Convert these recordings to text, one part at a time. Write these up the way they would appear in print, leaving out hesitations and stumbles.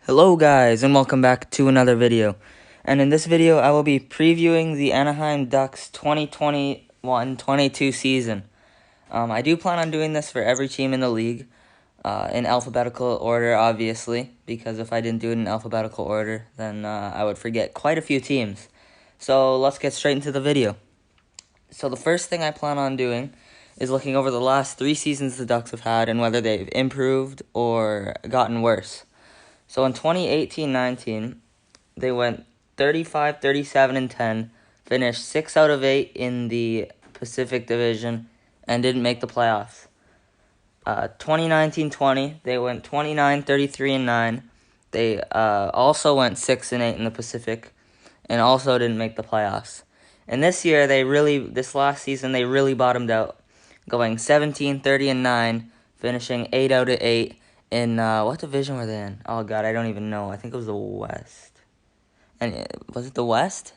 Hello guys, and welcome back to another video. And in this video, I will be previewing the Anaheim Ducks 2021-22 season. I do plan on doing this for every team in the league, in alphabetical order, obviously, because if I didn't do it in alphabetical order, then I would forget quite a few teams. So let's get straight into the video. So the first thing I plan on doing is looking over the last 3 seasons the Ducks have had and whether they've improved or gotten worse. So in 2018-19, they went 35, 37, and 10, finished 6 out of 8 in the Pacific Division, and didn't make the playoffs. 2019-20, they went 29, 33, and 9. They also went 6 and 8 in the Pacific, and also didn't make the playoffs. And this year, this last season, they really bottomed out, going 17, 30, and 9, finishing 8 out of 8. In, what division were they in? Oh, God, I don't even know. I think it was the West. And was it the West?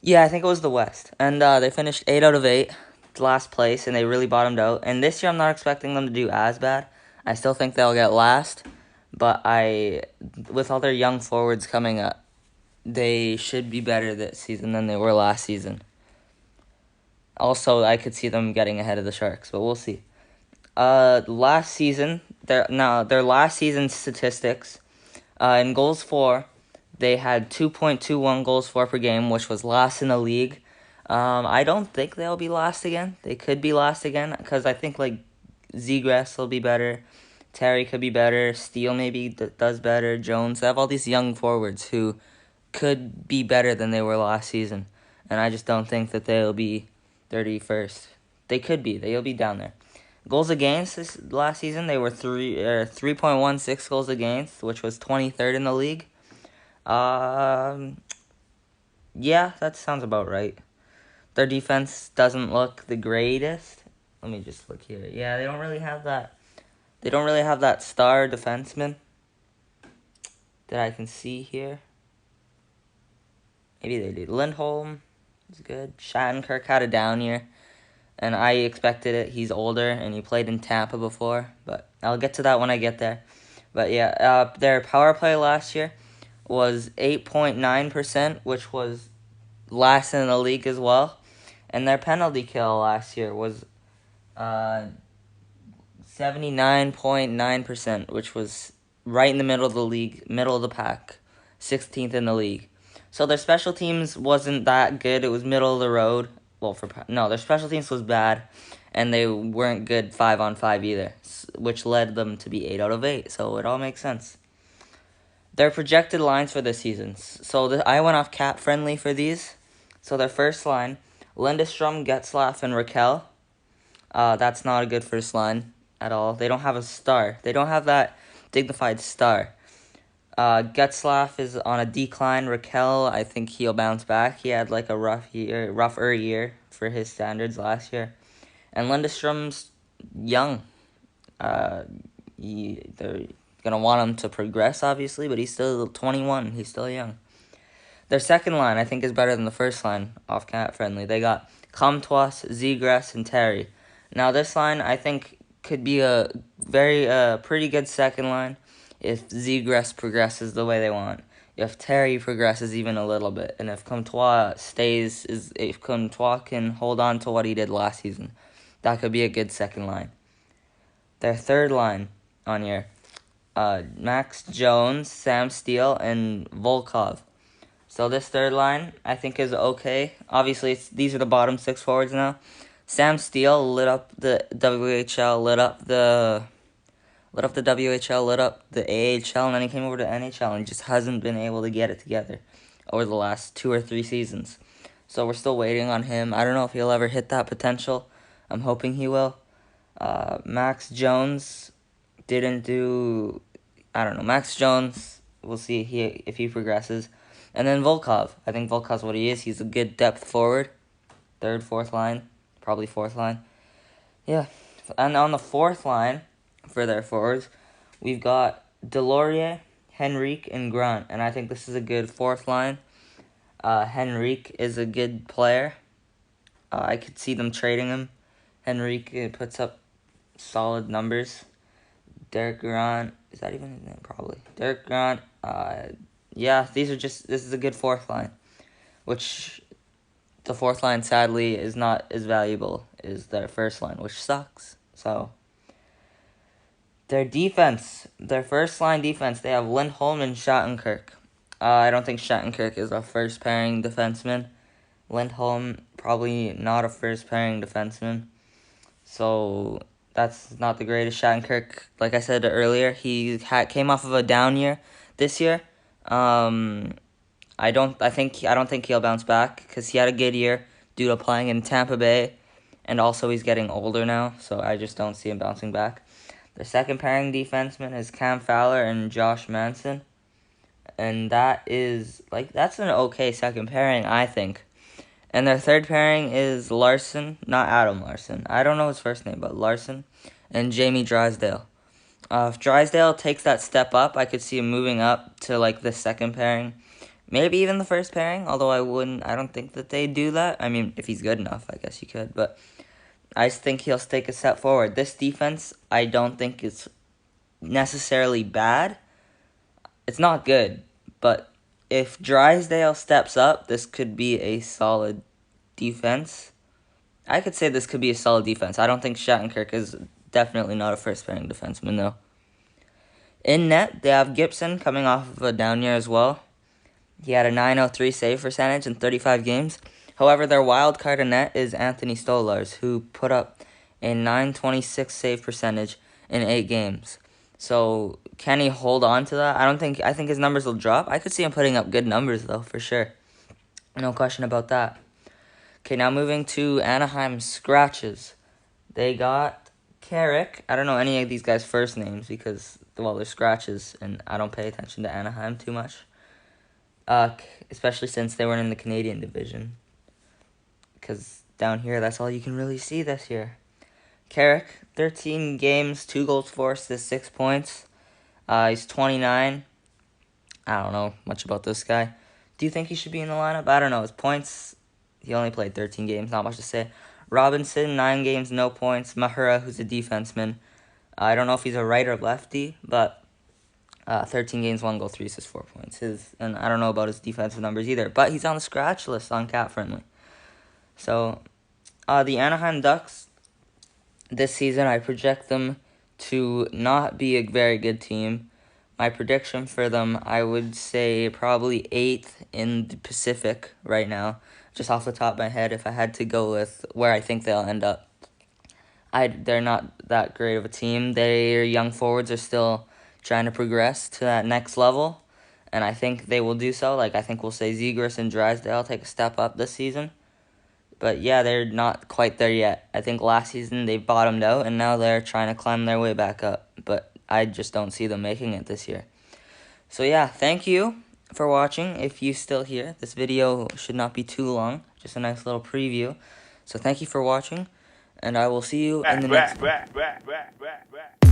Yeah, I think it was the West. And they finished 8 out of 8, last place, and they really bottomed out. And this year, I'm not expecting them to do as bad. I still think they'll get last. But with all their young forwards coming up, they should be better this season than they were last season. Also, I could see them getting ahead of the Sharks, but we'll see. Last season, their last season statistics, in goals for, they had 2.21 goals for per game, which was last in the league. I don't think they'll be last again. They could be last again, because I think, like, Zegras will be better. Terry could be better. Steele maybe does better. Jones. They have all these young forwards who could be better than they were last season. And I just don't think that they'll be 31st. They could be. They'll be down there. Goals against this last season, they were 3.16 goals against, which was 23rd in the league. Yeah, that sounds about right. Their defense doesn't look the greatest. Let me just look here. Yeah, they don't really have that. They don't really have that star defenseman that I can see here. Maybe they do. Lindholm is good. Shattenkirk had a down year, and I expected it. He's older, and he played in Tampa before, but I'll get to that when I get there. But yeah, their power play last year was 8.9%, which was last in the league as well. And their penalty kill last year was 79.9%, which was right in the middle of the league, middle of the pack, 16th in the league. So their special teams wasn't that good. It was middle of the road. Well, their special teams was bad, and they weren't good 5-on-5 either, which led them to be 8 out of 8. So it all makes sense. Their projected lines for this season. So I went off cap friendly for these. So their first line, Lindstrom, Getzlaf, and Raquel. That's not a good first line at all. They don't have a star. They don't have that dignified star. Getzlaf is on a decline. Raquel, I think he'll bounce back. He had like a rougher year for his standards last year. And Lindstrom's young. They're gonna want him to progress, obviously, but he's still 21. He's still young. Their second line, I think, is better than the first line, off cap friendly. They got Comtois, Zegras, and Terry. Now, this line, I think, could be a pretty good second line if Zegras progresses the way they want. If Terry progresses even a little bit, and if Comtois can hold on to what he did last season, that could be a good second line. Their third line on here, Max Jones, Sam Steele, and Volkov. So this third line, I think, is okay. Obviously, these are the bottom 6 forwards now. Sam Steele lit up the WHL, lit up the WHL, lit up the AHL, and then he came over to NHL and just hasn't been able to get it together over the last 2 or 3 seasons. So we're still waiting on him. I don't know if he'll ever hit that potential. I'm hoping he will. Max Jones didn't do... I don't know. Max Jones, we'll see if he progresses. And then Volkov. I think Volkov's what he is. He's a good depth forward. 3rd, 4th line. Probably 4th line. Yeah. And on the 4th line, for their forwards, we've got Delorier, Henrique, and Grant. And I think this is a good 4th line. Henrique is a good player. I could see them trading him. Henrique puts up solid numbers. Derek Grant. Is that even his name? Probably. Derek Grant. Yeah, this is a good fourth line, which the fourth line sadly is not as valuable as their first line, which sucks. So their defense, their first line defense, they have Lindholm and Shattenkirk. I don't think Shattenkirk is a first pairing defenseman. Lindholm probably not a first pairing defenseman. So that's not the greatest. Shattenkirk, like I said earlier, he came off of a down year this year. I don't think he'll bounce back because he had a good year due to playing in Tampa Bay, and also he's getting older now. So I just don't see him bouncing back. The second pairing defenseman is Cam Fowler and Josh Manson, and that's an okay second pairing, I think. And their third pairing is Larson, not Adam Larson. I don't know his first name, but Larson and Jamie Drysdale. If Drysdale takes that step up, I could see him moving up to like the second pairing, maybe even the first pairing. Although I don't think that they do that. I mean, if he's good enough, I guess you could. But I just think he'll take a step forward. This defense, I don't think is necessarily bad. It's not good, but if Drysdale steps up, this could be a solid defense. I could say this could be a solid defense. I don't think Shattenkirk is definitely not a first pairing defenseman, though. In net, they have Gibson coming off of a down year as well. He had a .903 save percentage in 35 games. However, their wild card in net is Anthony Stolarz, who put up a .926 save percentage in 8 games. So can he hold on to that? I think his numbers will drop. I could see him putting up good numbers, though, for sure. No question about that. Okay, now moving to Anaheim Scratches. They got Carrick. I don't know any of these guys' first names because, well, they're Scratches, and I don't pay attention to Anaheim too much. Especially since they weren't in the Canadian division. Because down here, that's all you can really see this year. Carrick, 13 games, 2 goals for, assists, 6 points. He's 29. I don't know much about this guy. Do you think he should be in the lineup? I don't know. His points, he only played 13 games, not much to say. Robinson, 9 games, no points. Mahura, who's a defenseman. I don't know if he's a right or lefty, but 13 games, 1 goal, 3 assists, 4 points. And I don't know about his defensive numbers either, but he's on the scratch list on Cap Friendly. So, the Anaheim Ducks, this season, I project them to not be a very good team. My prediction for them, I would say probably 8th in the Pacific right now. Just off the top of my head, if I had to go with where I think they'll end up. They're not that great of a team. Their young forwards are still trying to progress to that next level, and I think they will do so. I think we'll say Zegras and Drysdale take a step up this season. But yeah, they're not quite there yet. I think last season they bottomed out, and now they're trying to climb their way back up. But I just don't see them making it this year. So yeah, thank you for watching. If you're still here, this video should not be too long. Just a nice little preview. So thank you for watching, and I will see you in the next one.